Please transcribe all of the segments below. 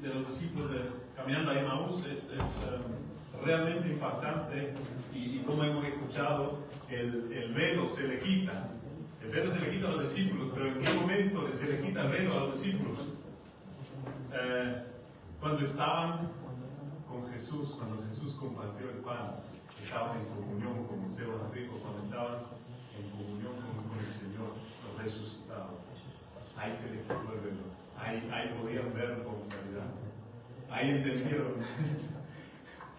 de los discípulos caminando a Emaús es realmente impactante y como hemos escuchado, el velo se le quita. El velo se le quita a los discípulos, pero ¿en qué momento se le quita el velo a los discípulos? Cuando estaban con Jesús, cuando Jesús compartió el pan, estaban en comunión con José Rico, cuando estaban en comunión con el Señor resucitado. Ahí se le quitó el velo, ahí podían verlo con claridad. Ahí entendieron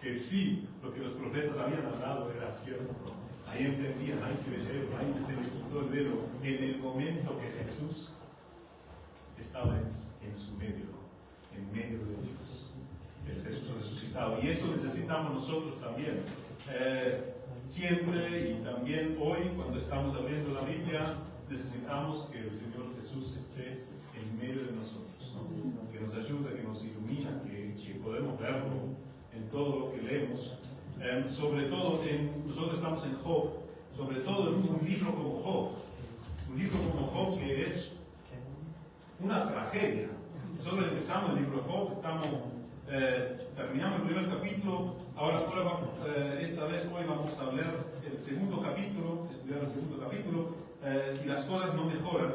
que sí, lo que los profetas habían hablado era cierto. Ahí entendían, ahí creyeron, ahí se les quitó el velo en el momento que Jesús estaba en su medio, en medio de ellos, el Jesús resucitado. Y eso necesitamos nosotros también. Siempre y también hoy, cuando estamos abriendo la Biblia, necesitamos que el Señor Jesús esté en medio de nosotros, ¿no? Que nos ayude, que nos ilumina, que podemos verlo en todo lo que leemos. Sobre todo, nosotros estamos en Job, sobre todo en un libro como Job. Un libro como Job que es una tragedia. Nosotros empezamos el libro de Job, terminamos el primer capítulo, ahora esta vez hoy vamos a leer el segundo capítulo, estudiar el segundo capítulo, y las cosas no mejoran,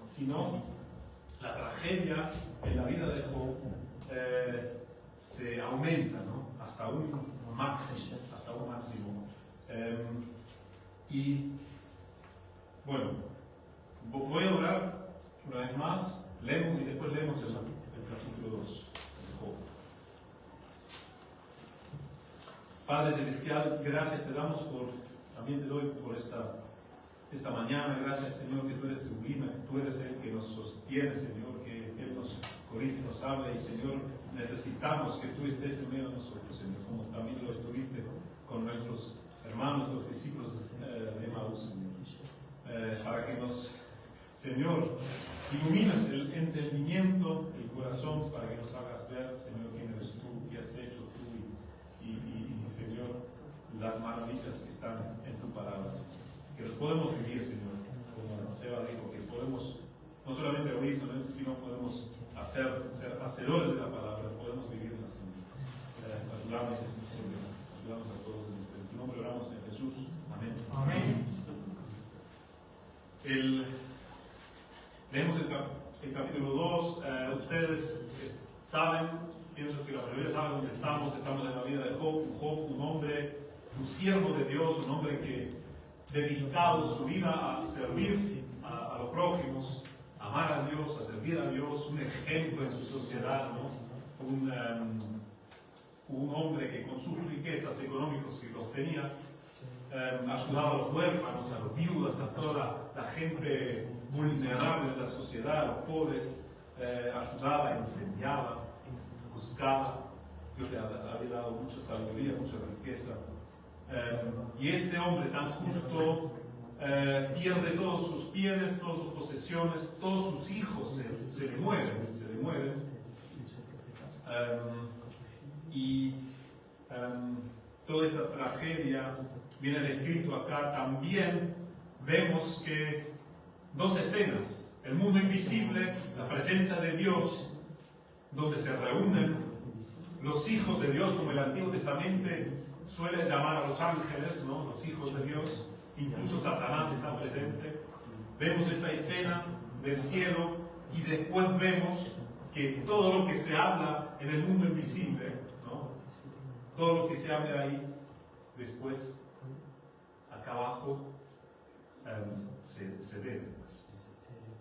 sino la tragedia en la vida de Job se aumenta, ¿no? hasta un máximo. Y bueno, voy a orar una vez más, leemos y después leemos el capítulo 2 de Job. Padre Celestial, gracias te damos también te doy por esta mañana. Gracias, Señor, que tú eres sublime, que tú eres el que nos sostiene, Señor, que Él nos corrige, nos habla. Y, Señor, necesitamos que tú estés en medio de nosotros, Señor, como también lo estuviste con nuestros hermanos, los discípulos de Emaús, Señor. Para que nos, Señor, ilumines el entendimiento, el corazón, para que nos hagas ver, Señor, quién eres tú, qué has hecho tú y Señor, las maravillas que están en tu palabra, Señor. Que los podemos vivir, Señor, como Seba dijo, que podemos no solamente oír, sino podemos ser hacedores de la palabra, podemos vivirla, Señor. Ayudamos, Señor, ayudamos a todos. En tu nombre oramos en Jesús. Amén. Amén. Leemos el capítulo 2. Ustedes saben, pienso que la mayoría saben dónde estamos. Estamos en la vida de Job, un hombre, un siervo de Dios, un hombre que dedicado su vida a servir a los prójimos, a amar a Dios, a servir a Dios, un ejemplo en su sociedad, ¿no? Un hombre que con sus riquezas económicas que los tenía, ayudaba a los huérfanos, a los viudas, a toda la gente vulnerable de la sociedad, a los pobres, ayudaba, enseñaba, buscaba. Dios le había dado mucha sabiduría, mucha riqueza. Y este hombre tan justo pierde todos sus bienes, todas sus posesiones, todos sus hijos se le mueren. Toda esta tragedia viene descrito acá. También vemos que dos escenas: el mundo invisible, la presencia de Dios, donde se reúnen los hijos de Dios, como el Antiguo Testamento suele llamar a los ángeles, ¿no? Los hijos de Dios. Incluso Satanás está presente. Vemos esa escena del cielo y después vemos que todo lo que se habla en el mundo invisible, ¿no? Todo lo que se habla ahí, después, acá abajo, se ve,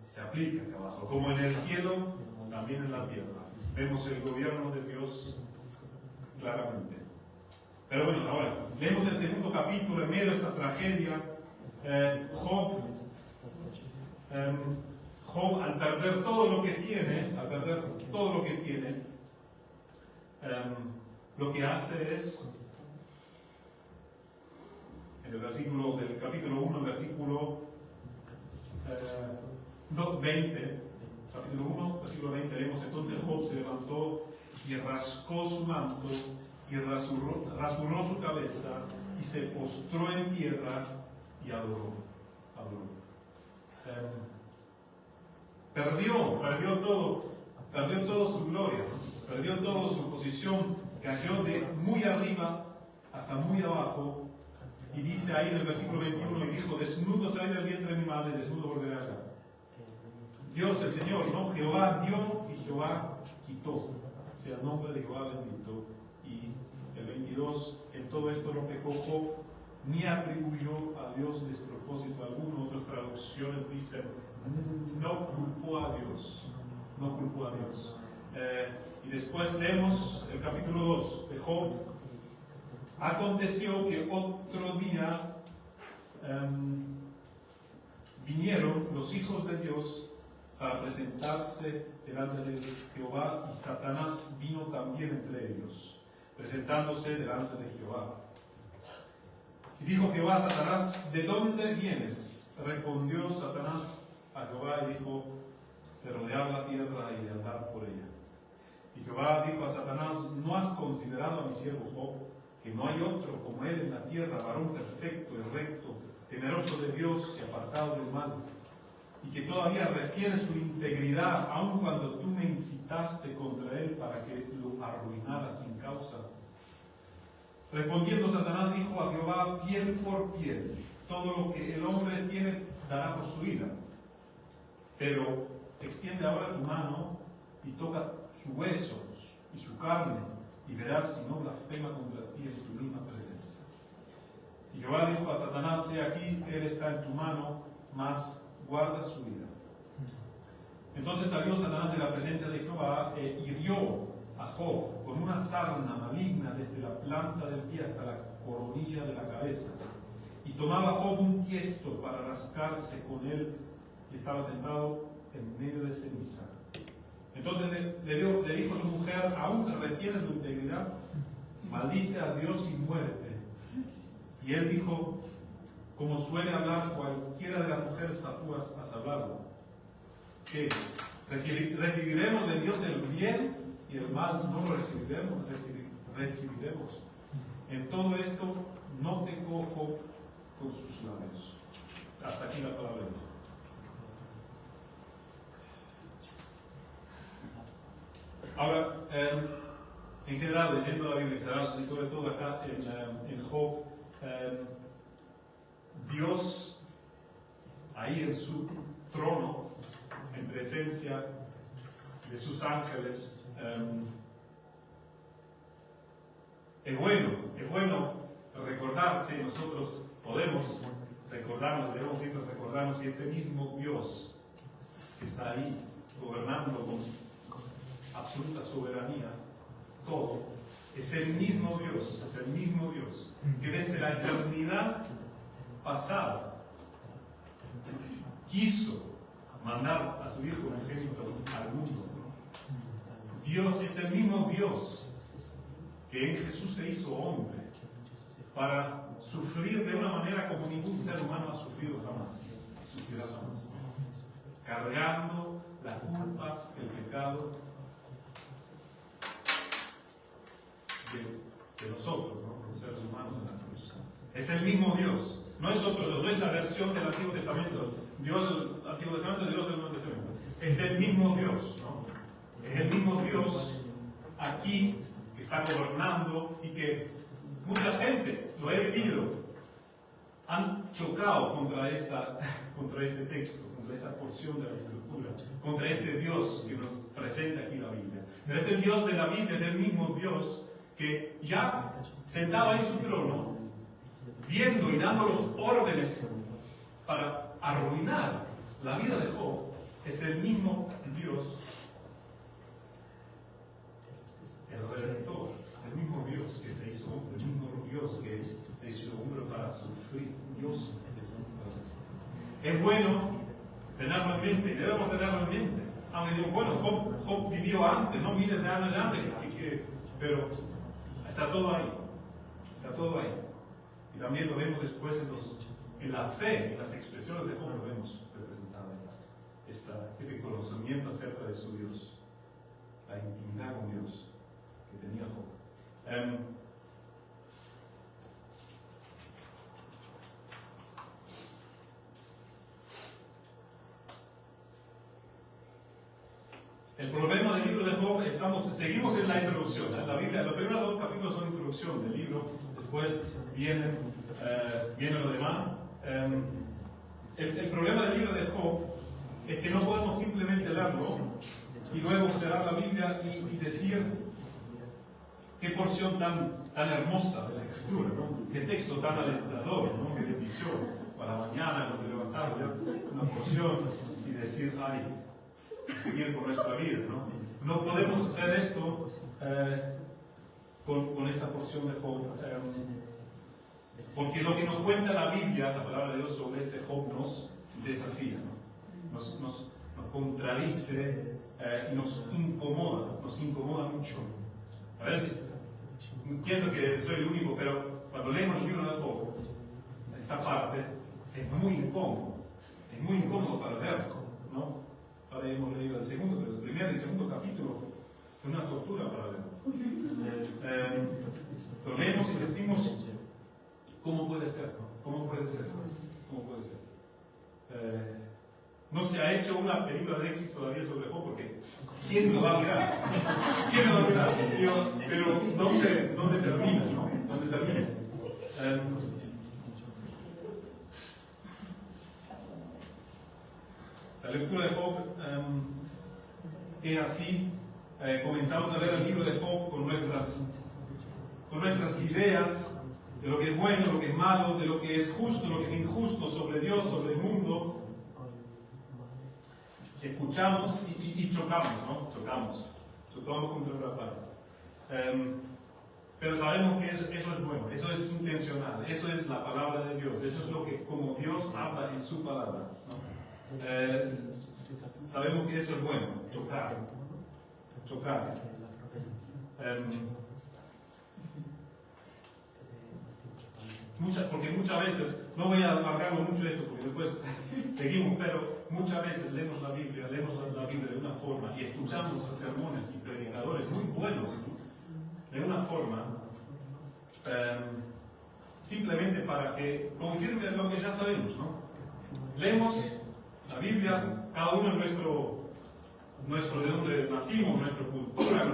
se aplica acá abajo. Como en el cielo, también en la tierra. Vemos el gobierno de Dios claramente. Pero bueno, ahora, leemos el segundo capítulo en medio de esta tragedia. Job, al perder todo lo que tiene, lo que hace es, en el versículo del capítulo 1, el versículo 20, capítulo 1, versículo 20, leemos: entonces Job se levantó y rascó su manto y rasuró su cabeza y se postró en tierra y adoró. Perdió todo. perdió toda su gloria, ¿no? Perdió toda su posición, cayó de muy arriba hasta muy abajo. Y dice ahí en el versículo 21, y dijo, desnudo salí del vientre de mi madre, desnudo volveré allá. Dios, el Señor, ¿no? Jehová dio y Jehová quitó. Sea el nombre de Jehová bendito. Y el 22, en todo esto no pecó Job, ni atribuyó a Dios despropósito alguno. Otras traducciones dicen, no culpó a Dios. No culpó a Dios. Y después leemos el capítulo 2 de Job. Aconteció que otro día vinieron los hijos de Dios para presentarse delante de Jehová, y Satanás vino también entre ellos, presentándose delante de Jehová. Y dijo Jehová a Satanás, ¿de dónde vienes? Respondió Satanás a Jehová y dijo, de rodear la tierra y de andar por ella. Y Jehová dijo a Satanás, ¿no has considerado a mi siervo Job, que no hay otro como él en la tierra, varón perfecto y recto, temeroso de Dios y apartado del mal, y que todavía retiene su integridad, aun cuando tú me incitaste contra él para que lo arruinara sin causa? Respondiendo Satanás dijo a Jehová, piel por piel, todo lo que el hombre tiene dará por su vida. Pero extiende ahora tu mano y toca su hueso y su carne, y verás si no blasfema contra ti en tu misma presencia. Y Jehová dijo a Satanás, he aquí, él está en tu mano, mas guarda su vida. Entonces salió Satanás de la presencia de Jehová e hirió a Job con una sarna maligna desde la planta del pie hasta la coronilla de la cabeza. Y tomaba Job un tiesto para rascarse con él, y estaba sentado en medio de ceniza. Entonces le dijo a su mujer, ¿aún retienes tu integridad? Maldice a Dios y muérete. Y él dijo, como suele hablar cualquiera de las mujeres fatuas, has hablado, que recibiremos de Dios el bien y el mal no lo recibiremos. En todo esto no te cojo con sus labios. Hasta aquí la palabra de Dios. Ahora, en general, leyendo la Biblia en general, y sobre todo acá en Job, Dios, ahí en su trono, en presencia de sus ángeles, es bueno recordarse, nosotros podemos recordarnos, debemos siempre recordarnos que este mismo Dios que está ahí, gobernando con absoluta soberanía, todo, es el mismo Dios que desde la eternidad pasada quiso mandar a su Hijo unigénito al mundo. Dios es el mismo Dios que en Jesús se hizo hombre para sufrir de una manera como ningún ser humano ha sufrido jamás y sufrirá jamás, cargando la culpa, el pecado de nosotros, ¿no? Los seres humanos en la cruz. Es el mismo Dios, no es otro Dios, no es la versión del Antiguo Testamento. Dios, el Antiguo Testamento, Dios el Nuevo Testamento. Es el mismo Dios, ¿no? Es el mismo Dios aquí que está gobernando y que mucha gente lo he vivido, han chocado contra este texto, contra esta porción de la Escritura, contra este Dios que nos presenta aquí la Biblia. Pero es el Dios de la Biblia, es el mismo Dios que ya sentado en su trono, viendo y dando los órdenes para arruinar la vida de Job, es el mismo Dios, el Redentor, el mismo Dios que se hizo hombre, el mismo Dios que se hizo hombre para sufrir. Dios es bueno tenerlo en mente, debemos tenerlo en mente. Aunque decimos, bueno, Job vivió antes, no miles de años antes, pero está todo ahí, y también lo vemos después en la fe, en las expresiones de Job, lo vemos representado este conocimiento acerca de su Dios, la intimidad con Dios que tenía Job. El problema de de Job seguimos en la introducción. La Biblia, los primeros 2 capítulos son introducción del libro, después viene lo demás. El problema del libro de Job es que no podemos simplemente leerlo y luego cerrar la Biblia y decir qué porción tan hermosa de la escritura, ¿no? Qué texto tan alentador, ¿no? Qué bendición para mañana cuando levantarme una porción y decir, ay, seguir con nuestra vida, ¿no? No podemos hacer esto con esta porción de Job, porque lo que nos cuenta la Biblia, la palabra de Dios sobre este Job, nos desafía, ¿no? Nos contradice y nos incomoda mucho. A ver, pienso que soy el único, pero cuando leemos el libro de Job, esta parte es muy incómodo para leer, ¿no? Ahora hemos leído el segundo, pero el primer y segundo capítulo es una tortura para leer. Lo leemos y decimos, ¿cómo puede ser? ¿Cómo puede ser? ¿Cómo puede ser? No se ha hecho una película de Netflix todavía sobre Job, porque ¿quién lo va a mirar? ¿Quién lo va a mirar? Pero ¿dónde termina? ¿No? ¿Dónde termina? La lectura de Job es así. Comenzamos a ver el libro de Job con nuestras ideas de lo que es bueno, lo que es malo, de lo que es justo, lo que es injusto, sobre Dios, sobre el mundo. Escuchamos y chocamos, ¿no? Chocamos contra la pared. Pero sabemos que eso es bueno, eso es intencional, eso es la palabra de Dios, eso es lo que, como Dios habla en su palabra, ¿no? Sabemos que eso es bueno, chocar. Porque muchas veces, no voy a alargarlo mucho de esto porque después seguimos, pero muchas veces leemos la Biblia de una forma y escuchamos a sermones y predicadores muy buenos de una forma simplemente para que confirme lo que ya sabemos, ¿no? Leemos la Biblia, cada uno en nuestro de donde nacimos, nuestra cultura,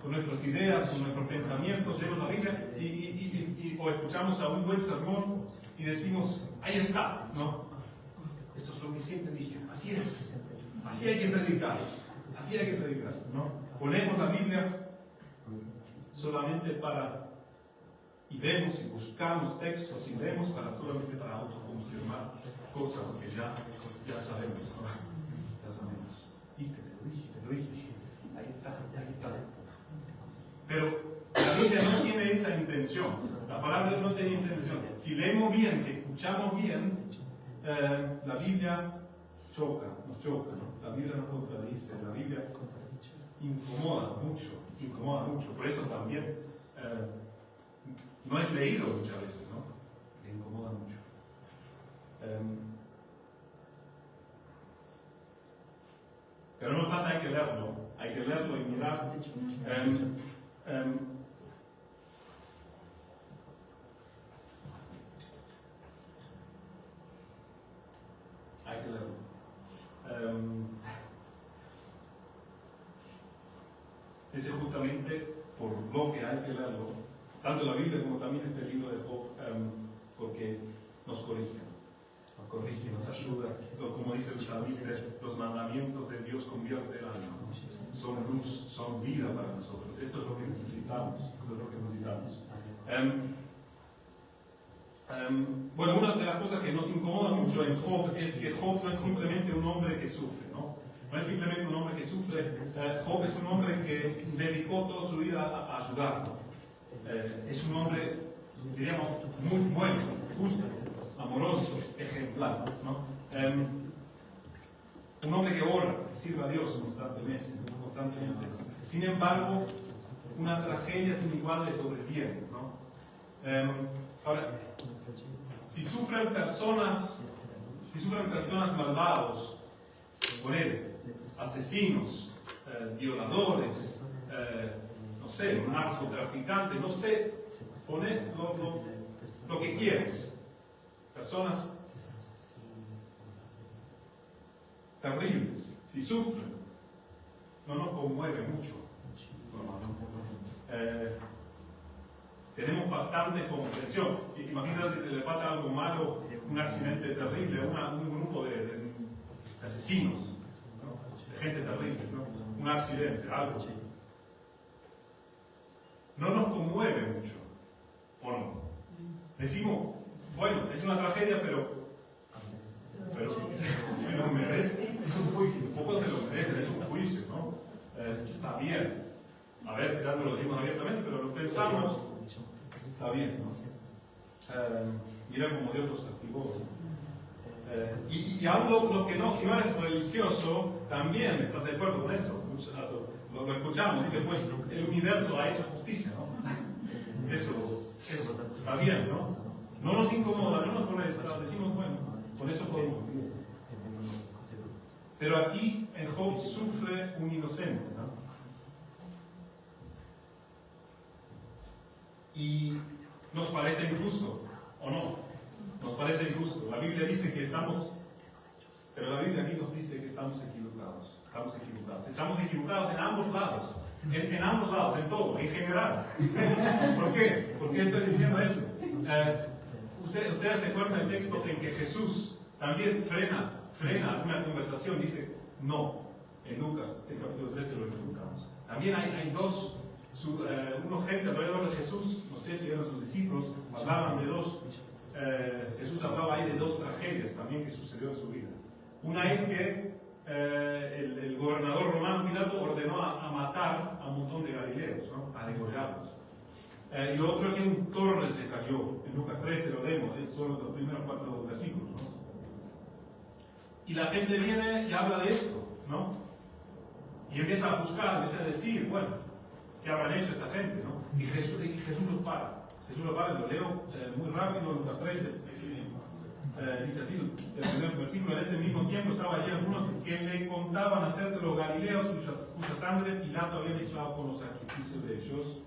con nuestras ideas, con nuestros pensamientos, leemos la Biblia o escuchamos a un buen sermón y decimos, ahí está, ¿no? Esto es lo que siempre dije, así es, así hay que predicar, ¿no? O leemos la Biblia solamente y vemos y buscamos textos y leemos solamente para autoconfirmar cosas que ya sabemos, ¿no? Ya sabemos. Y te lo dije. Ahí está. Pero la Biblia no tiene esa intención. La palabra no tiene intención. Si leemos bien, si escuchamos bien, la Biblia nos choca, ¿no? La Biblia nos contradice, la Biblia incomoda mucho. Por eso también no es leído muchas veces, ¿no? Le incomoda mucho. Pero no obstante, hay que leerlo y mirar. Hay que leerlo. Ese justamente por lo que hay que leerlo, tanto la Biblia como también este libro de Job, porque nos corrige, nos ayuda. Como dice el salmista, los mandamientos de Dios convierten el alma. Son luz, son vida para nosotros. Esto es lo que necesitamos. Bueno, una de las cosas que nos incomoda mucho en Job es que Job no es simplemente un hombre que sufre, ¿no? No es simplemente un hombre que sufre. Job es un hombre que dedicó toda su vida a ayudar. Es un hombre, diríamos, muy bueno, justo, amoroso, ejemplar, ¿no? Un hombre que ora, que sirve a Dios constantemente. Sin embargo, una tragedia sin igual le sobreviene, ¿no? Ahora, si sufren personas malvados, por él, asesinos, violadores, no sé, narcotraficantes, no sé, poner lo que quieras. Personas terribles, si sufren, no nos conmueve mucho. Tenemos bastante comprensión. Imagínate si se le pasa algo malo, un accidente terrible, un grupo de asesinos, ¿no? De gente terrible, ¿no? Un accidente, algo. No nos conmueve mucho, ¿o no? Decimos, bueno, es una tragedia, pero se lo merece, es un juicio, un poco se lo merece, es un juicio, ¿no? Está bien. A ver, quizás no lo decimos abiertamente, pero lo pensamos, está bien, ¿no? Mira cómo Dios los castigó. Y aún lo que no, si no eres religioso, también estás de acuerdo con eso. Lo escuchamos, dice, pues el universo ha hecho justicia, ¿no? Eso está bien, ¿no? No nos incomoda, no nos molesta, decimos, bueno, por eso podemos vivir. Pero aquí en Job sufre un inocente, ¿no? Y nos parece injusto, ¿o no? Nos parece injusto. La Biblia dice que estamos, pero la Biblia aquí nos dice que estamos equivocados. Estamos equivocados. Estamos equivocados en ambos lados. En ambos lados, en todo, en general. ¿Por qué? ¿Por qué estoy diciendo esto? Ustedes se acuerdan del texto en que Jesús también frena una conversación, dice no. En Lucas, el capítulo 13 lo encontramos. También hay dos, unos gente alrededor de Jesús, no sé si eran sus discípulos, hablaban de dos. Jesús hablaba ahí de dos tragedias también que sucedió en su vida. Una es que el gobernador romano Pilato ordenó a matar a un montón de galileos, ¿no? A degollarlos. Y lo otro es que un torre se cayó. En Lucas 13 lo vemos, son los primeros 4 versículos, ¿no? Y la gente viene y habla de esto, ¿no? Y empieza a buscar, empieza a decir, bueno, ¿qué habrán hecho esta gente, no? Y Jesús los para. Jesús lo para, lo leo muy rápido, Lucas 13. Dice así, el primer versículo: en este mismo tiempo estaba allí algunos que le contaban acerca de los galileos cuya sangre Pilato había echado con los sacrificios de ellos.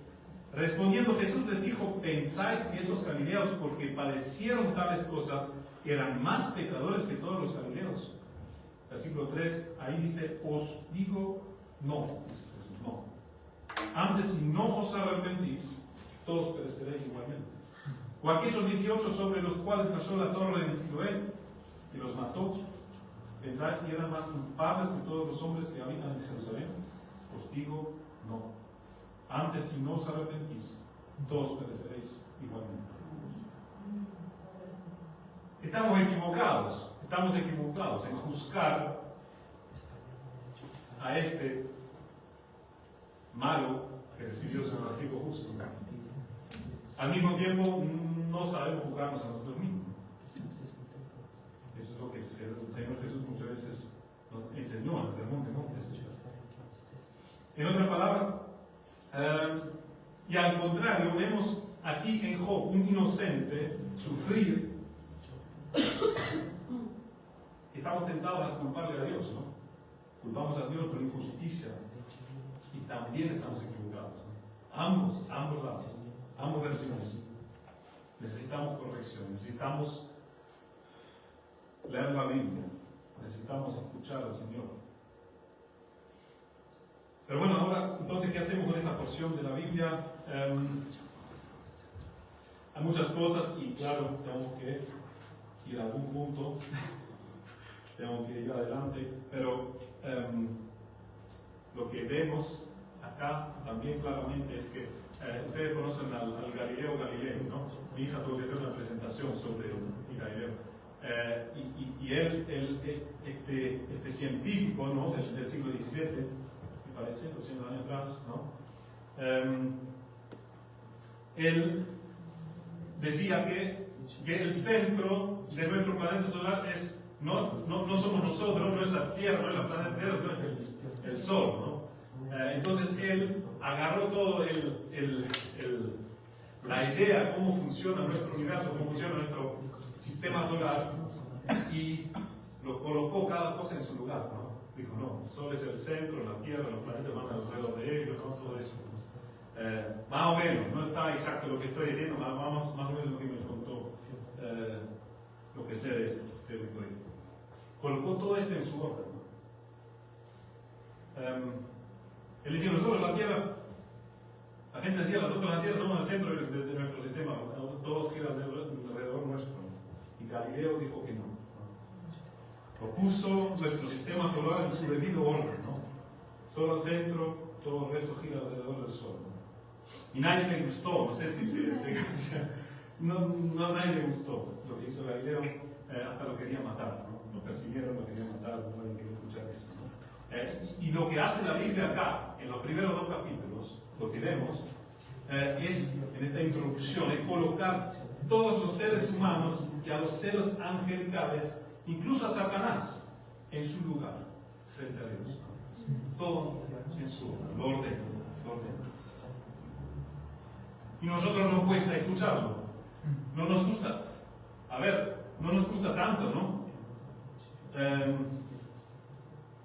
Respondiendo Jesús les dijo: ¿pensáis que estos galileos, porque padecieron tales cosas, eran más pecadores que todos los galileos? Versículo 3, ahí dice: os digo no, dice Jesús, no. Antes, si no os arrepentís, todos pereceréis igualmente. O aquellos 18 sobre los cuales cayó la torre en Siloé y los mató, ¿pensáis que eran más culpables que todos los hombres que habitan en Jerusalén? Os digo no. Antes, si no os arrepentís, todos pereceréis igualmente. Estamos equivocados en juzgar a este malo que recibió su castigo justo. Al mismo tiempo, no sabemos juzgarnos a nosotros mismos. Eso es lo que el Señor Jesús muchas veces nos enseñó en el Sermón de Montes. En otra palabra, y al contrario, vemos aquí en Job un inocente sufrir. Estamos tentados a culparle a Dios, ¿no? Culpamos a Dios por injusticia y también estamos equivocados, ¿no? Ambos lados, ambas versiones. Necesitamos corrección, necesitamos leer la Biblia, necesitamos escuchar al Señor. Pero bueno, ahora, entonces, ¿qué hacemos con esta porción de la Biblia? Hay muchas cosas y claro, tenemos que ir a algún punto, tenemos que ir adelante, pero lo que vemos acá también claramente es que ustedes conocen al Galileo Galilei, ¿no? Mi hija tuvo que hacer una presentación sobre el Galileo. Y él, este científico, ¿no? Del siglo XVII, me parece, 200 años atrás, ¿no? Él decía que el centro de nuestro planeta solar es, no somos nosotros, no es la Tierra, no es la planeta Tierra, sino es el Sol, ¿no? Entonces él agarró todo la idea de cómo funciona nuestro universo, cómo funciona nuestro sistema solar, y lo colocó cada cosa en su lugar, ¿no? Dijo, no, el Sol es el centro, la Tierra, los planetas van alrededor de ellos, ¿no? Todo eso. Más o menos, no está exacto lo que estoy diciendo, más o menos lo que me contó, lo que sé de esto. Colocó todo esto en su orden. Él decía, nosotros la Tierra, la gente decía, nosotros la Tierra somos el centro de nuestro sistema, todo gira alrededor nuestro. Y Galileo dijo que no. Propuso nuestro sistema solar en su debido orden, ¿no? Sol al centro, todo el resto gira alrededor del Sol. Y nadie le gustó, no sé si no a nadie le gustó lo que hizo Galileo, hasta lo quería matar, ¿no? Lo persiguieron, lo querían matar, nadie quería escuchar eso, ¿no? Y lo que hace la Biblia acá, en los primeros 2 capítulos, lo que vemos, es, en esta introducción, es colocar todos los seres humanos y a los seres angelicales, incluso a Satanás, en su lugar, frente a Dios. Todo en su orden. Y nosotros nos cuesta escucharlo. No nos gusta. A ver, no nos gusta tanto, ¿no?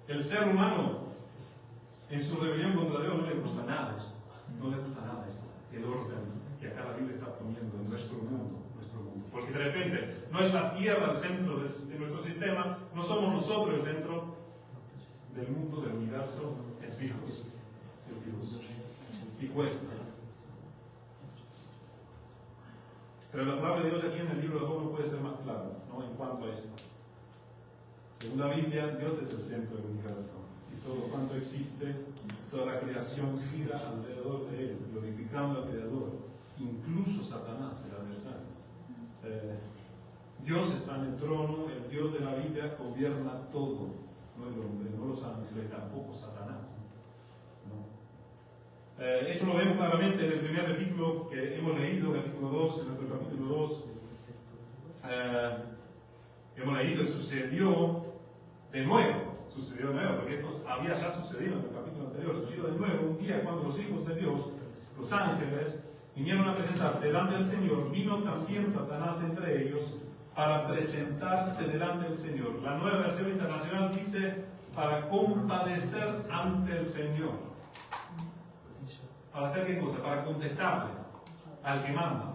El ser humano, en su rebelión contra Dios, no le gusta nada esto. No le gusta nada esto. El orden que acá la Biblia está poniendo en nuestro mundo. Porque de repente, no es la Tierra el centro de nuestro sistema, no somos nosotros el centro del mundo, del universo, es Dios. Es Dios. Y cuesta. Pero la palabra de Dios aquí en el libro de Job no puede ser más clara, ¿no? En cuanto a esto. Según la Biblia, Dios es el centro del universo. Y todo cuanto existe, toda la creación gira alrededor de Él, glorificando al Creador. Incluso Satanás, el adversario. Dios está en el trono, el Dios de la Biblia gobierna todo, no el hombre, no los ángeles, tampoco Satanás. ¿No? Eso lo vemos claramente en el primer versículo que hemos leído, versículo 2, en nuestro capítulo 2. Hemos leído, sucedió de nuevo, porque esto había ya sucedido en el capítulo anterior, sucedió de nuevo un día cuando los hijos de Dios, los ángeles, vinieron a presentarse delante del Señor. Vino también Satanás entre ellos para presentarse delante del Señor. La Nueva Versión Internacional dice para compadecer ante el Señor. ¿Para hacer qué cosa? Para contestarle al que manda.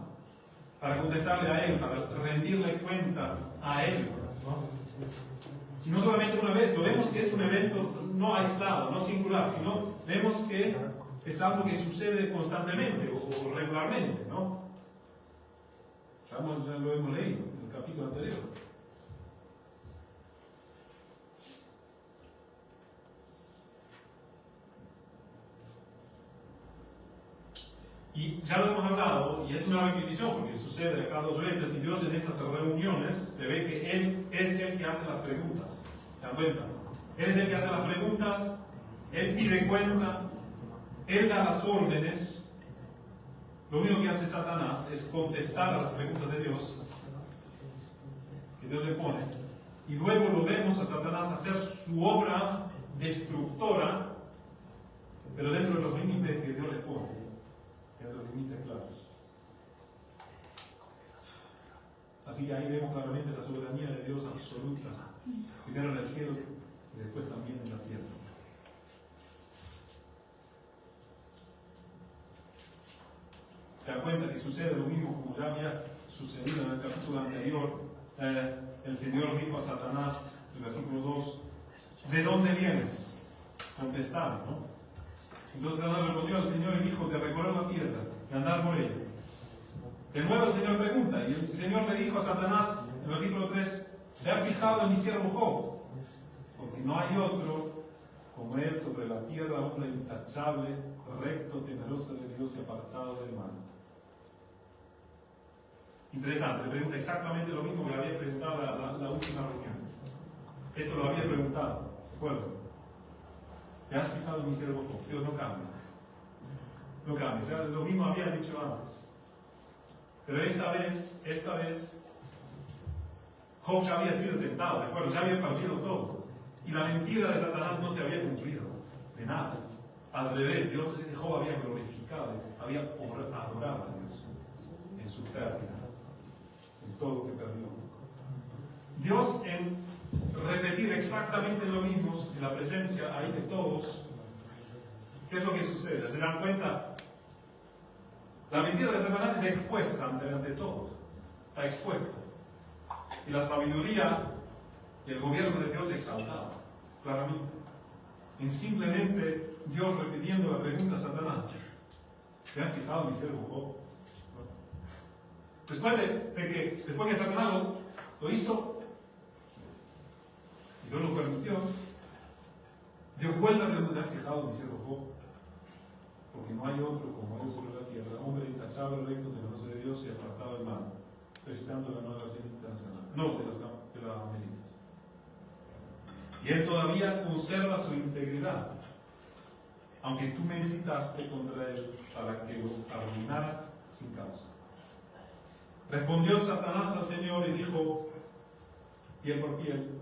Para contestarle a Él, para rendirle cuenta a Él. ¿No? Y no solamente una vez, lo vemos que es un evento no aislado, no singular, sino vemos que es algo que sucede constantemente o regularmente, ¿no? Ya lo hemos leído en el capítulo anterior. Y ya lo hemos hablado, y es una repetición, porque sucede acá 2 veces, y Dios en estas reuniones se ve que Él es el que hace las preguntas. ¿Se dan cuenta? Él es el que hace las preguntas, Él pide cuenta, Él da las órdenes. Lo único que hace Satanás es contestar a las preguntas de Dios, que Dios le pone. Y luego lo vemos a Satanás hacer su obra destructora, pero dentro de los límites que Dios le pone, dentro de los límites claros. Así que ahí vemos claramente la soberanía de Dios absoluta, primero en el cielo y después también en la tierra. Se dan cuenta que sucede lo mismo como ya había sucedido en el capítulo anterior. El Señor dijo a Satanás, en el versículo 2, ¿de dónde vienes? Contestaron, ¿no? Entonces Satanás respondió al Señor y dijo, de recorrer la tierra y andar por ella. De nuevo el Señor pregunta, y el Señor le dijo a Satanás, en el versículo 3, ¿te has fijado en mi siervo Job? Porque no hay otro como él sobre la tierra, hombre intachable, recto, temeroso de Dios y apartado del mal. Interesante, le pregunta exactamente lo mismo que le había preguntado la última reunión. Esto lo había preguntado, ¿recuerdan? ¿Te has fijado en mi siervo Job? Dios no cambia. No cambia, ya lo mismo había dicho antes. Pero esta vez, Job ya había sido tentado, ¿de acuerdo? Ya había perdido todo. Y la mentira de Satanás no se había cumplido, de nada. Al revés, Job había glorificado, había adorado a Dios en su pérdida, en todo lo que perdió. Dios, en repetir exactamente lo mismo en la presencia ahí de todos, ¿qué es lo que sucede? ¿Se dan cuenta? La mentira de Satanás es expuesta ante todos, está expuesta. Y la sabiduría y el gobierno de Dios exaltado, claramente. en simplemente Dios repitiendo la pregunta a Satanás. ¿Se han fijado en mi siervo Job? Después que Satanás lo hizo, y Dios lo permitió, Dios vuelve a preguntar: ¿te has fijado en mi siervo Job? Porque no hay otro como él sobre la tierra, hombre intachable, recto, temeroso de Dios y apartado del mal. Estoy citando la nueva versión internacional, no de la meditación. Y él todavía conserva su integridad, aunque tú me incitaste contra él para que lo arruinara sin causa. Respondió Satanás al Señor y dijo, piel por piel: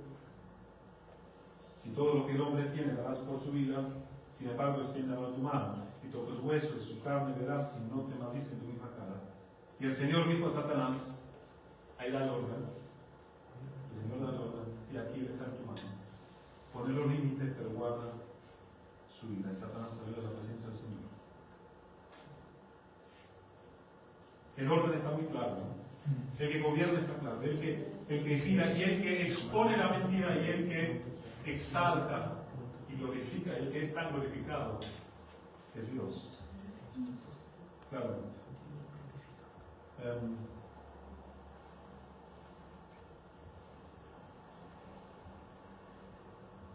si todo lo que el hombre tiene darás por su vida, sin embargo extiende ahora tu mano y toca sus huesos y su carne verás, si no te maldice en tu misma cara. Y el Señor dijo a Satanás, ahí da el orden, el Señor da el orden, y aquí él está en tu mano. Pone los límites, pero guarda su vida. Y Satanás salió de la presencia del Señor. El orden está muy claro, ¿no? El que gobierna está claro, el que gira y el que expone la mentira y el que exalta y glorifica, el que es tan glorificado es Dios. Claramente.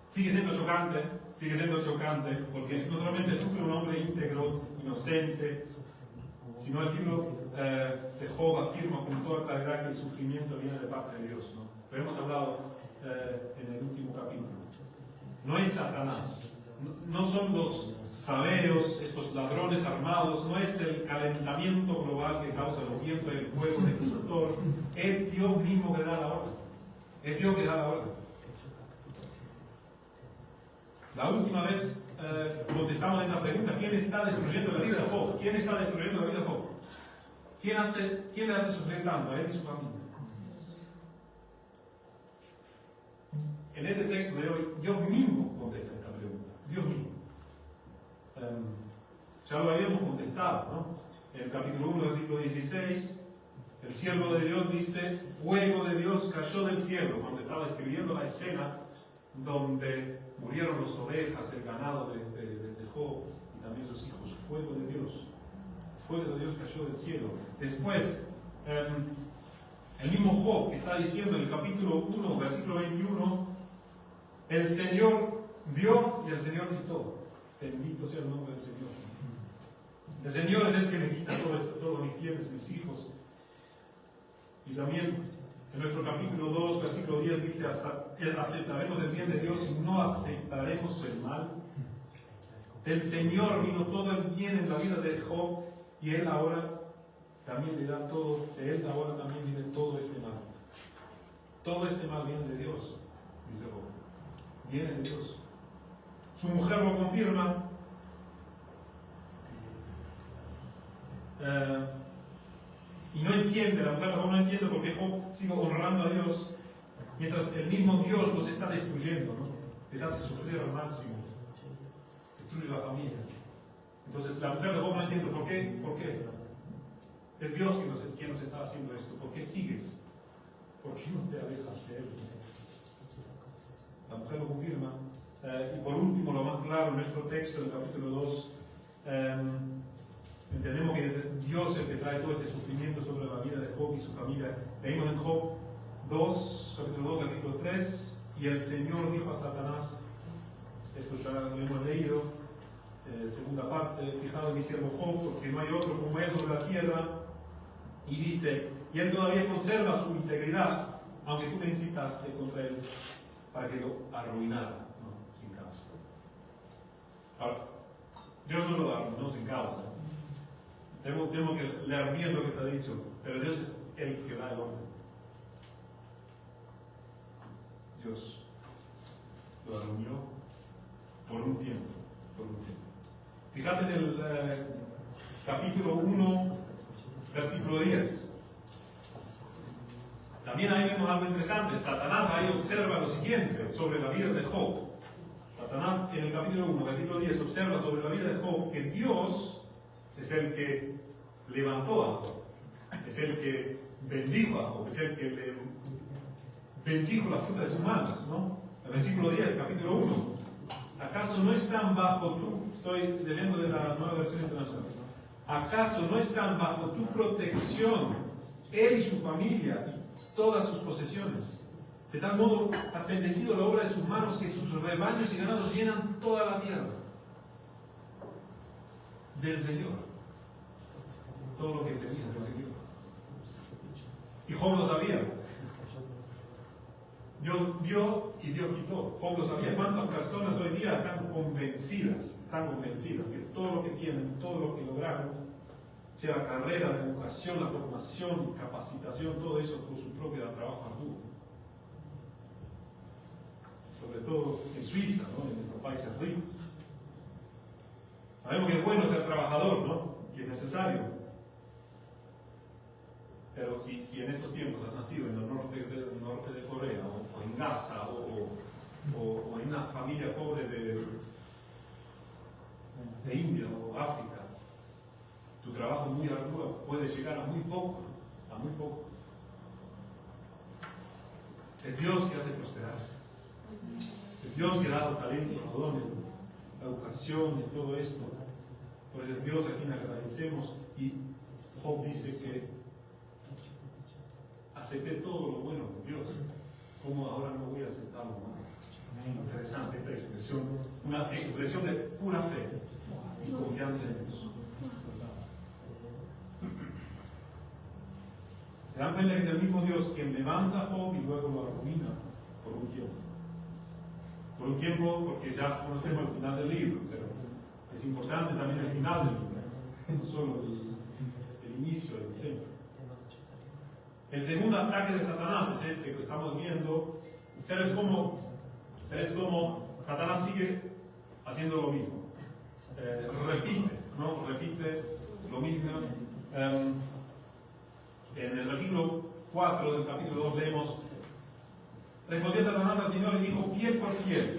Sigue siendo chocante, porque no solamente sufre un hombre íntegro, inocente, sino el libro de Job afirma con toda claridad que el sufrimiento viene de parte de Dios, ¿no? Lo hemos hablado en el último capítulo. No es Satanás, no son los sabeos, estos ladrones armados, no es el calentamiento global que causa el viento y el fuego destructor. Es Dios mismo que da la orden. Es Dios que da la orden. La última vez contestamos esa pregunta: ¿quién está destruyendo la vida de Job? ¿Quién está destruyendo la vida de Job? ¿Quién le hace sufrir tanto? A él y su familia. En este texto de hoy, Dios mismo contesta esta pregunta. Dios mismo. Ya lo habíamos contestado, ¿no? En el capítulo 1, versículo 16, el siervo de Dios dice: fuego de Dios cayó del cielo, cuando estaba escribiendo la escena donde murieron las ovejas, el ganado de Job y también sus hijos. Fuego de Dios cayó del cielo. Después, el mismo Job que está diciendo en el capítulo 1, versículo 21, el Señor dio y el Señor quitó. Bendito sea el nombre del Señor. El Señor es el que me quita todos mis bienes, mis hijos. Y también en nuestro capítulo 2, versículo 10 dice: aceptaremos el bien de Dios y no aceptaremos el mal. Del Señor vino todo el bien en la vida de Job y Él ahora también le da todo, de Él ahora también viene todo este mal. Todo este mal viene de Dios, dice Job. Viene de Dios. Su mujer lo confirma. Y no entiende, la mujer no entiende por qué Job sigue honrando a Dios, mientras el mismo Dios los está destruyendo, ¿no? Les hace sufrir al máximo, destruye la familia. Entonces la mujer de Job no entiende por qué. ¿Por qué? Es Dios quien nos está haciendo esto. ¿Por qué sigues? ¿Por qué no te alejas de Él? La mujer lo confirma. Y por último, lo más claro, en nuestro texto del capítulo 2, entendemos que es Dios el que trae todo este sufrimiento sobre la vida de Job y su familia. Leímos en Job 2, capítulo 2, versículo 3, y el Señor dijo a Satanás, esto ya lo hemos leído, segunda parte: fijado en mi siervo Job, porque no hay otro como él sobre la tierra. Y dice, y él todavía conserva su integridad, aunque tú me incitaste contra él para que lo arruinara, ¿no? Sin causa. Ahora, Dios no lo arruinó sin causa. Tengo que leer bien lo que está dicho, pero Dios es el que da el orden. Dios lo arruinó por un tiempo. Fíjate en el capítulo 1, versículo 10. También ahí vemos algo interesante. Satanás ahí observa lo siguiente sobre la vida de Job. Satanás en el capítulo 1, versículo 10, observa sobre la vida de Job que Dios es el que levantó a Job, es el que bendijo a Job, es el que le bendijo la fruta de sus manos, ¿no? El versículo 10, capítulo 1. ¿Acaso no están bajo tu, estoy leyendo de la Nueva Versión Internacional, acaso no están bajo tu protección él y su familia y todas sus posesiones? De tal modo has bendecido la obra de sus manos, que sus rebaños y ganados llenan toda la tierra. Del Señor. Todo lo que tenía del Señor. Y Job lo sabía. Dios dio y Dios quitó. Job lo sabía. ¿Cuántas personas hoy día están convencidas que todo lo que tienen, todo lo que lograron, sea la carrera, la educación, la formación, capacitación, todo eso por su propio trabajo arduo? Sobre todo en Suiza, ¿no? En los países ricos. Sabemos que es bueno ser trabajador, ¿no? Que es necesario. Pero si en estos tiempos has nacido en el norte de Corea, o en Gaza, o en una familia pobre de India o África, tu trabajo muy arduo puede llegar a muy poco. Es Dios que hace prosperar. Es Dios que da talento, dones, la educación y todo esto. Pues es Dios a quien agradecemos. Y Job dice que acepté todo lo bueno de Dios. ¿Cómo ahora no voy a aceptar lo malo? Interesante esta expresión, una expresión de pura fe y confianza en Dios. Se dan cuenta que es el mismo Dios quien levanta a Job y luego lo arruina por un tiempo. Por un tiempo, porque ya conocemos el final del libro, pero es importante también el final del libro, no solo el inicio, el diseño. El segundo ataque de Satanás es este que estamos viendo. Es como Satanás sigue haciendo lo mismo. Repite lo mismo. En el versículo 4 del capítulo 2 leemos: respondió Satanás al Señor y dijo, piel por piel.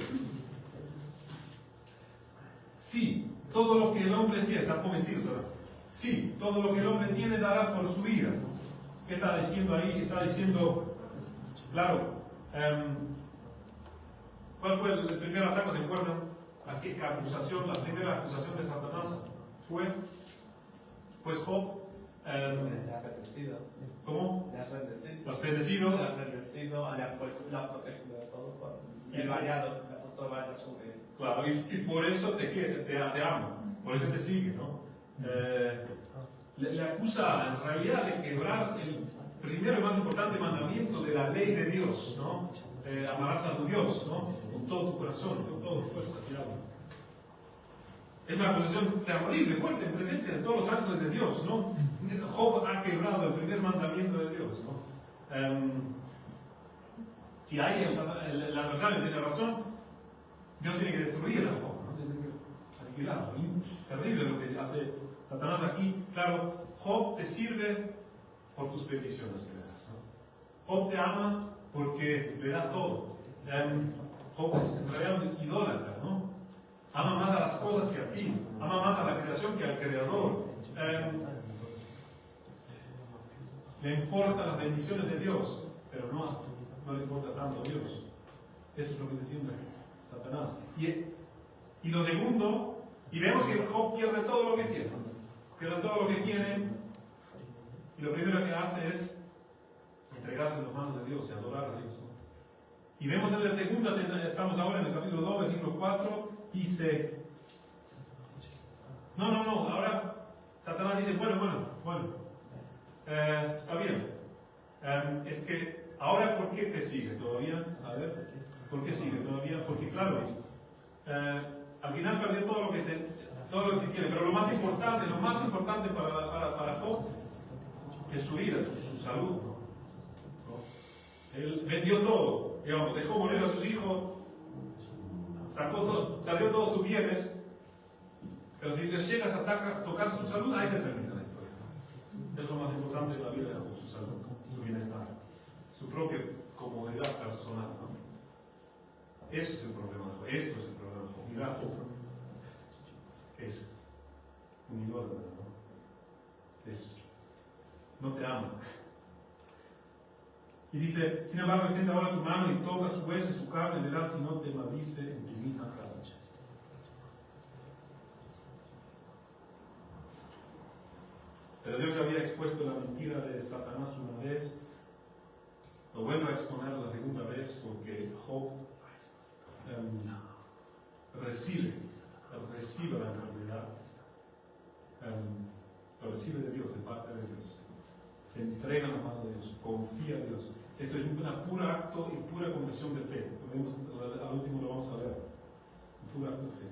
Sí, todo lo que el hombre tiene, está convencido Satanás. Sí, todo lo que el hombre tiene dará por su ira. ¿Qué está diciendo ahí? Está diciendo, claro, ¿cuál fue el primer ataque? ¿Se acuerdan? La primera acusación de Satanás fue, pues Job, ¿cómo? Lo has bendecido, le ha protegido de todo, y variado, todo vaya sobre él. Claro, y por eso te quiere, te ama, por eso te sigue, ¿no? Le acusa en realidad de quebrar el primero y más importante mandamiento de la ley de Dios, ¿no? Amarás a tu Dios, ¿no? Con todo tu corazón, con todas tus fuerzas y alma. Es una acusación terrible, fuerte, en presencia de todos los ángeles de Dios, ¿no? Job ha quebrado el primer mandamiento de Dios, ¿no? Si ahí el adversario tiene razón, Dios tiene que destruir a Job, ¿no? Tiene que aniquilarlo. Terrible lo que hace Satanás aquí. Claro, Job te sirve por tus peticiones que le das, ¿no? Job te ama porque le das todo. Job es en realidad un idólatra, ¿no? Ama más a las cosas que a ti, ama más a la creación que al Creador. Le importan las bendiciones de Dios, pero no le importa tanto a Dios. Eso es lo que decía Satanás. Y lo segundo, y vemos que Job pierde todo lo que tiene. Pierde todo lo que tiene, y lo primero que hace es entregarse en las manos de Dios y adorar a Dios, ¿no? Y vemos en la segunda, estamos ahora en el capítulo 2, versículo 4, dice, no, ahora Satanás dice, bueno, está bien, es que ahora ¿por qué te sigue todavía? A ver, ¿por qué sigue todavía? Porque claro, al final perdió todo lo que tiene, pero lo más importante para Job es su vida, su salud, ¿no? Él vendió todo, digamos, dejó morir a sus hijos, perdió todos sus bienes, pero si le llegas a tocar su salud, ahí se termina la historia. Es lo más importante de la vida de Job, su salud, su bienestar, su propia comodidad personal, ¿no? Eso es el problema de Job, esto es el problema de Job. Mirá, es un idólatra, ¿no? No te ama. Y dice, sin embargo, extiende ahora tu mano y toca su hueso y su carne, verás si no te maldice en tu misma cara. Pero Dios ya había expuesto la mentira de Satanás una vez. Lo vuelvo a exponer la segunda vez porque Job recibe la enfermedad. Lo recibe de Dios, de parte de Dios. Se entrega en la mano de Dios, confía en Dios. Esto es un puro acto y pura confesión de fe. Al último lo vamos a ver. Un puro acto de fe.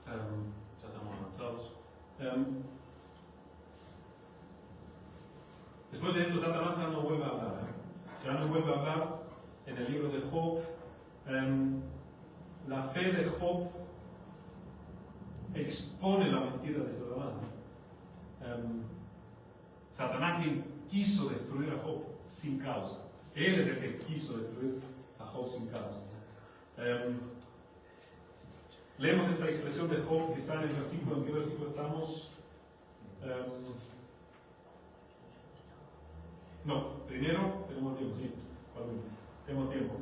Ya estamos avanzados. Después de esto, Satanás ya no vuelve a hablar. Ya no vuelve a hablar en el libro de Job. La fe de Job expone la mentira de Satanás. Satanás quien quiso destruir a Job sin causa. Él es el que quiso destruir a Job sin causa. Leemos esta expresión de Job que está en el versículo. ¿En qué versículo estamos? No, primero tenemos tiempo, sí. Tenemos tiempo.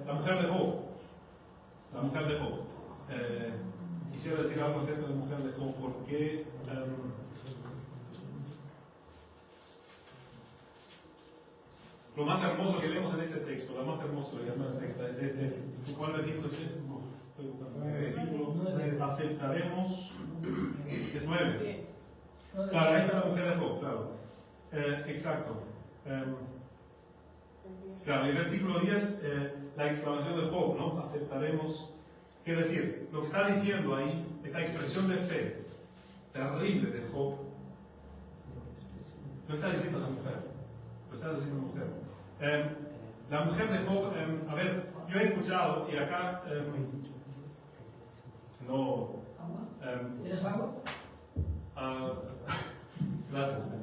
La mujer de Job. La mujer de Job. Quisiera decir algo acerca de la mujer de Job porque lo más hermoso que vemos en este texto, lo más hermoso de este texto es este. ¿Cuál versículo es? Aceptaremos. Es 9. Claro, ahí está la mujer de Job, claro. Exacto. Claro, en el versículo 10, la exclamación de Job, ¿no? Aceptaremos. Quiere decir, lo que está diciendo ahí, esta expresión de fe terrible de Job, no está diciendo a su mujer, lo está diciendo a su mujer. La mujer de Job, a ver, yo he escuchado, y acá no. ¿Tienes algo? Gracias.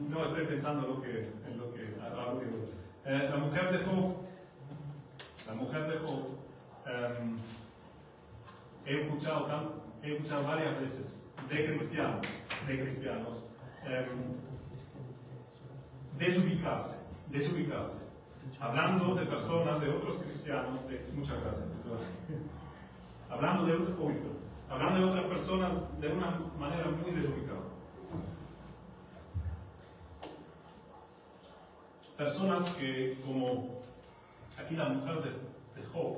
No, estoy pensando en lo que la mujer de Job, he escuchado varias veces de cristianos desubicarse, hablando de personas, de otros cristianos, muchas gracias, hablando de otras personas de una manera muy desubicada. Personas que, como aquí la mujer de Job,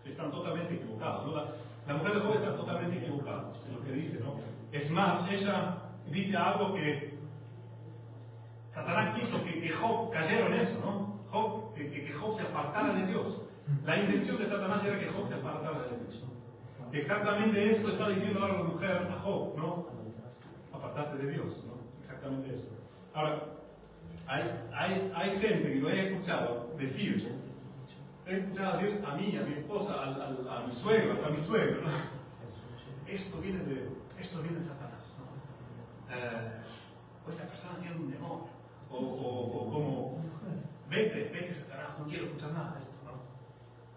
están totalmente equivocadas, ¿no? La mujer de Job está totalmente equivocada en lo que dice, ¿no? Es más, ella dice algo que Satanás quiso que Job cayera en eso, ¿no? Que Job se apartara de Dios. La intención de Satanás era que Job se apartara de Dios. Exactamente esto está diciendo ahora la mujer a Job, ¿no? Apartarte de Dios, ¿no? Exactamente eso. Ahora, hay gente que lo he escuchado decir, a mí, a mi esposa, a mi suegro, hasta a mi suegro, ¿no? Esto viene de Satanás, ¿no? Esta persona tiene un demonio, o como, vete Satanás, no quiero escuchar nada de esto, ¿no?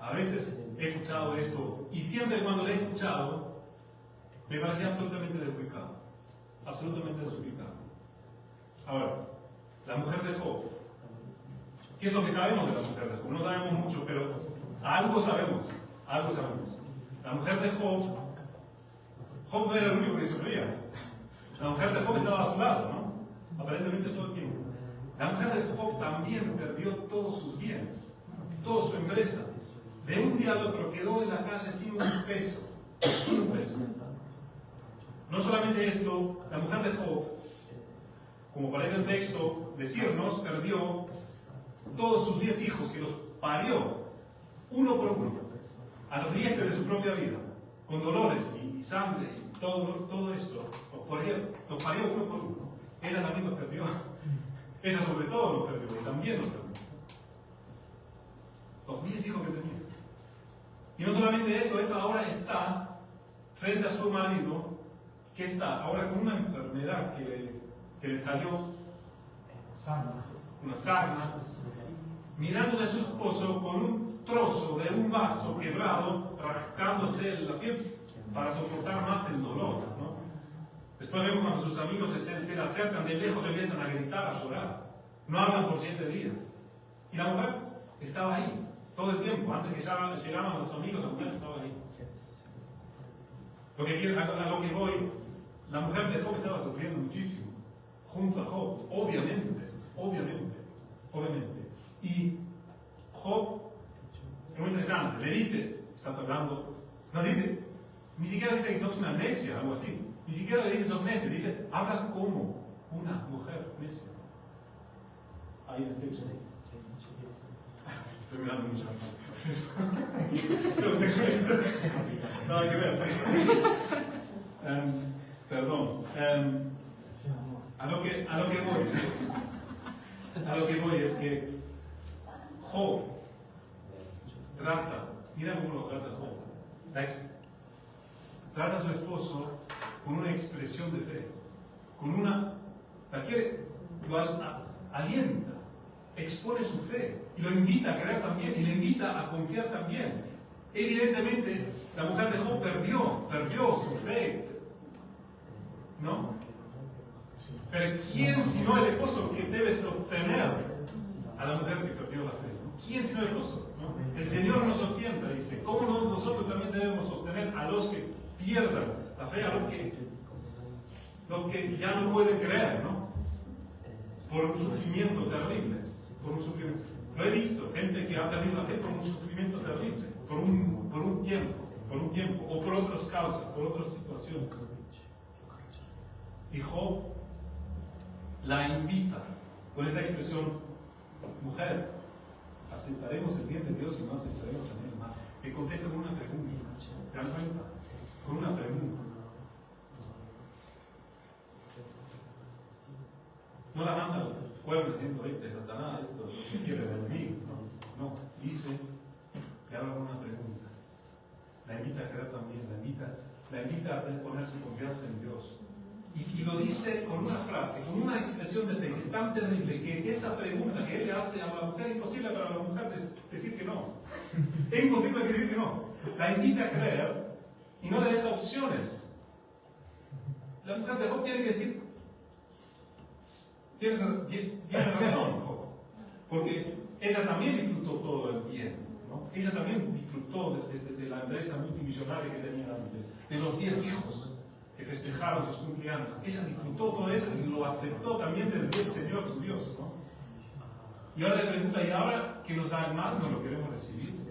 A veces he escuchado esto, y siempre cuando lo he escuchado, me parecía absolutamente desubicado, Ahora, la mujer de Job. ¿Qué es lo que sabemos de la mujer de Job? No sabemos mucho, pero algo sabemos. La mujer de Job no era el único que sufría. La mujer de Job estaba a su lado, ¿no? Aparentemente todo el tiempo. La mujer de Job también perdió todos sus bienes, toda su empresa. De un día al otro quedó en la calle sin un peso. No solamente esto, la mujer de Job, como parece el texto decirnos, perdió todos sus 10 hijos, que los parió uno por uno, al riesgo de su propia vida, con dolores y sangre y todo esto, los parió uno por uno. Ella también los perdió. Ella sobre todo los perdió, y también los perdió. Los 10 hijos que tenía. Y no solamente esto ahora está frente a su marido, que está ahora con una enfermedad que le salió, una sarna, mirando a su esposo con un trozo de un vaso quebrado, rascándose la piel para soportar más el dolor, ¿no? Después vemos cuando sus amigos se le acercan de lejos, empiezan a gritar, a llorar. No hablan por 7 días. Y la mujer estaba ahí, todo el tiempo. Antes que llegaban los amigos, la mujer estaba ahí. A lo que voy, la mujer de Job estaba sufriendo muchísimo, junto a Job, obviamente. Y Job, es muy interesante, le dice, estás hablando, no dice, ni siquiera dice que sos una necia, algo así. Ni siquiera le dice sos necia, dice, hablas como una mujer necia. Ahí en el texto. Estoy mirando mucho. No, hay que ver. Perdón. A lo que voy es que Job trata, mira cómo lo trata Job. Trata a su esposo con una expresión de fe, lo alienta, expone su fe y lo invita a creer también y le invita a confiar también. Evidentemente, la mujer de Job perdió su fe, ¿no? Pero ¿quién sino el esposo que debe sostener a la mujer que perdió la fe? ¿No? ¿Quién sino el esposo? ¿No? El Señor nos sostiene, dice. ¿Cómo nosotros también debemos sostener a los que pierdan la fe, a los que ya no pueden creer, ¿no? Por un sufrimiento terrible. Lo he visto, gente que ha perdido la fe por un sufrimiento terrible, por un tiempo, o por otras causas, por otras situaciones. Y Job la invita con esta expresión, mujer, aceptaremos el bien de Dios y no aceptaremos también el mal. Que contesta con una pregunta. ¿Te das cuenta? Con una pregunta. No la manda al pueblo diciendo, Satanás, esto es lo que quiere de mí. No, dice que habla con una pregunta. La invita a creer también, la invita a poner su confianza en Dios. Y lo dice con una frase, con una expresión de fe que es tan terrible que esa pregunta que él le hace a la mujer es imposible para la mujer decir que no. Es imposible decir que no. La invita a creer y no le deja opciones. La mujer de Job tiene que decir, tienes razón, Job, porque ella también disfrutó todo el bien, ¿no? Ella también disfrutó de la empresa multimillonaria que tenía antes, de los 10 hijos que festejaron sus cumpleaños. Ella disfrutó todo eso y lo aceptó también del Señor su Dios, ¿no? Y ahora le pregunta, ¿y ahora que nos da el mal no lo queremos recibir?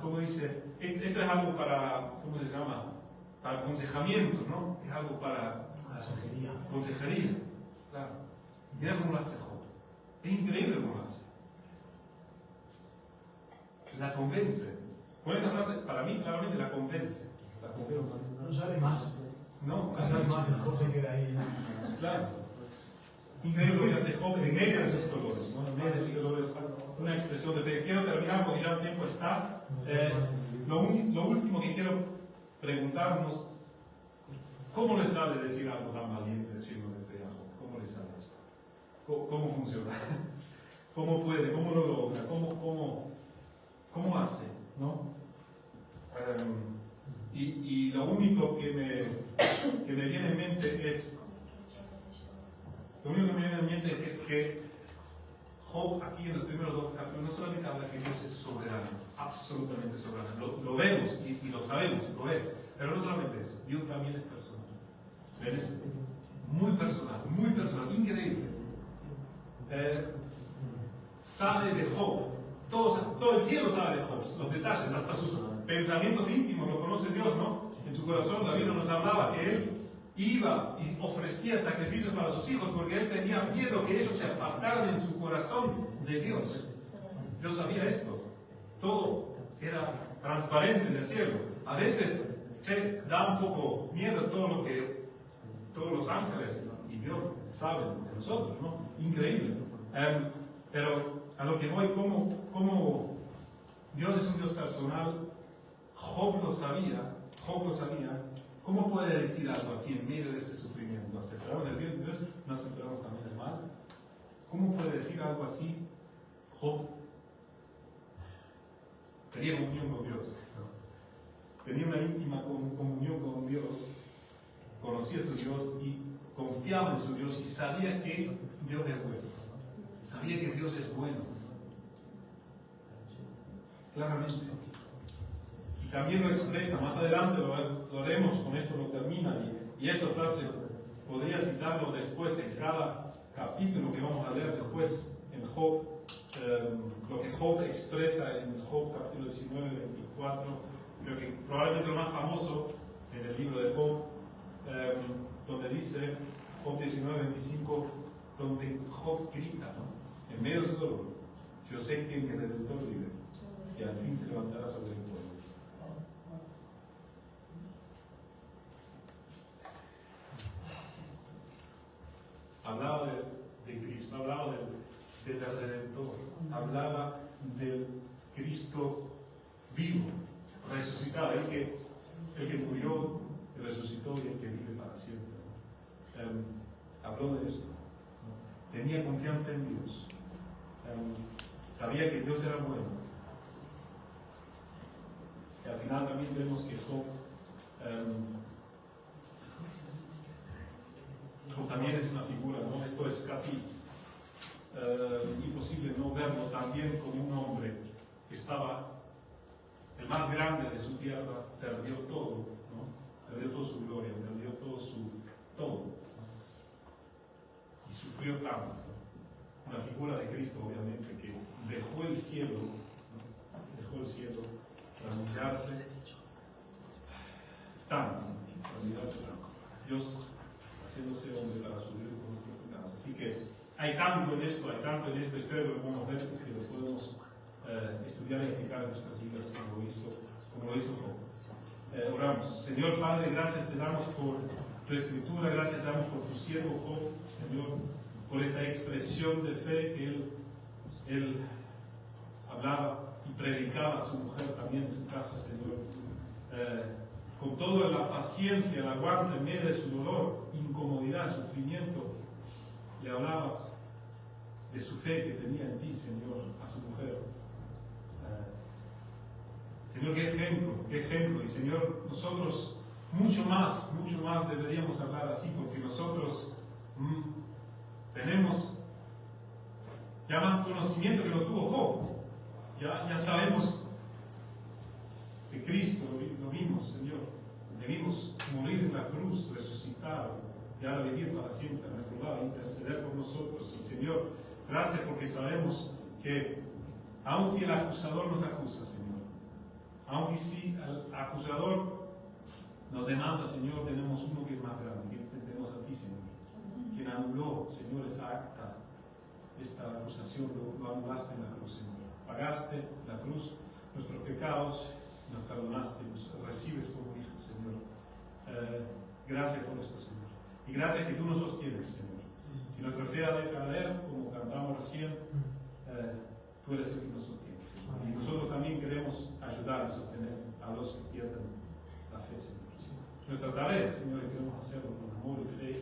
¿Cómo dice? Esto es algo para, ¿cómo se llama? Para aconsejamiento, ¿no? Es algo para consejería. Claro. Mira cómo lo hace Job. Es increíble cómo lo hace. La convence. Con esta frase, para mí, claramente la convence. No sale más. No sale más, el Job se queda ahí. Claro. Increíble lo que hace Job en medio de esos dolores, ¿no? En medio de esos dolores, una expresión de fe. Quiero terminar porque ya el tiempo está. Lo último que quiero preguntarnos, ¿cómo le sale decir algo tan valiente, lleno de fe a Job? ¿Cómo le sale esto? ¿Cómo funciona? ¿Cómo puede? ¿Cómo lo logra? ¿Cómo hace? ¿No? Y lo único que me viene en mente es que Job aquí en los primeros 2 capítulos no solamente habla que Dios es soberano, absolutamente soberano, lo vemos y lo sabemos, lo es, pero no solamente eso, Dios también es personal. ¿Ven eso? Muy personal, increíble. Sabe de Job, todo el cielo sabe de Job, los detalles, hasta sus pensamientos íntimos lo conoce Dios, ¿no? En su corazón la Biblia nos hablaba que él iba y ofrecía sacrificios para sus hijos porque él tenía miedo que ellos se apartaran en su corazón de Dios. Dios sabía esto. Todo era transparente en el cielo. A veces da un poco miedo todo lo que todos los ángeles y Dios saben de nosotros, ¿no? Increíble. Pero a lo que voy, como Dios es un Dios personal, Job lo sabía. ¿Cómo puede decir algo así en medio de ese sufrimiento? ¿Aceptamos el bien de Dios? ¿No aceptamos también el mal? ¿Cómo puede decir algo así Job? Tenía comunión con Dios, ¿no? Tenía una íntima comunión con Dios, conocía a su Dios y confiaba en su Dios y sabía que Dios es bueno. Sabía que Dios es bueno. Claramente. Y también lo expresa, más adelante lo haremos, con esto lo termina, y esta frase podría citarlo después en cada capítulo que vamos a leer después en Job, lo que Job expresa en Job capítulo 19, 24, creo que probablemente lo más famoso en el libro de Job, donde dice, Job 19, 25, donde Job grita, ¿no? En medio de su dolor, yo sé que mi Redentor vive, y al fin se levantará sobre el pueblo. Hablaba de Cristo, hablaba del Redentor, hablaba del Cristo vivo, resucitado, el que murió, resucitó y el que vive para siempre. Habló de esto, ¿no? Tenía confianza en Dios, sabía que Dios era bueno. Y al final también vemos que Job también es una figura, ¿no? Esto es casi imposible no verlo también como un hombre que estaba, el más grande de su tierra, perdió todo, ¿no? Perdió toda su gloria, perdió todo, ¿no? Y sufrió tanto, ¿no? Una figura de Cristo, obviamente, que dejó el cielo, ¿no? Dejó el cielo para humillarse tanto, para humillarse tanto. Dios haciéndose hombre para sufrir por nuestros pecados. Así que hay tanto en esto, espero que podamos ver que lo podemos estudiar y aplicar en nuestras vidas como lo hizo Job. Oramos. Señor Padre, gracias te damos por tu escritura, gracias te damos por tu siervo Job, Señor, por esta expresión de fe que él hablaba y predicaba a su mujer también en su casa, Señor. Con toda la paciencia, el aguante en medio de su dolor, incomodidad, sufrimiento, le hablaba de su fe que tenía en ti, Señor, a su mujer. Señor, qué ejemplo, y Señor, nosotros mucho más deberíamos hablar así, porque nosotros tenemos ya más conocimiento que lo tuvo Job. Ya sabemos que Cristo lo vimos, Señor. Debimos morir en la cruz, resucitar y ahora vivir para siempre a nuestro lado, interceder por nosotros. Y Señor, gracias porque sabemos que aun si el acusador nos acusa, Señor, aun si el acusador nos demanda, Señor, tenemos uno que es más grande, que tenemos a ti, Señor, quien anuló, Señor, esa acta, esta acusación, lo anulaste en la cruz, Señor. Pagaste la cruz nuestros pecados, nos perdonaste, nos recibes como hijos, Señor. Gracias por esto, Señor. Y gracias que tú nos sostienes, Señor. Si nuestra fe ha de caer, como cantamos recién, tú eres el que nos sostiene, Señor. Y nosotros también queremos ayudar y sostener a los que pierden la fe, Señor. Nuestra tarea, Señor, queremos hacerlo con amor y fe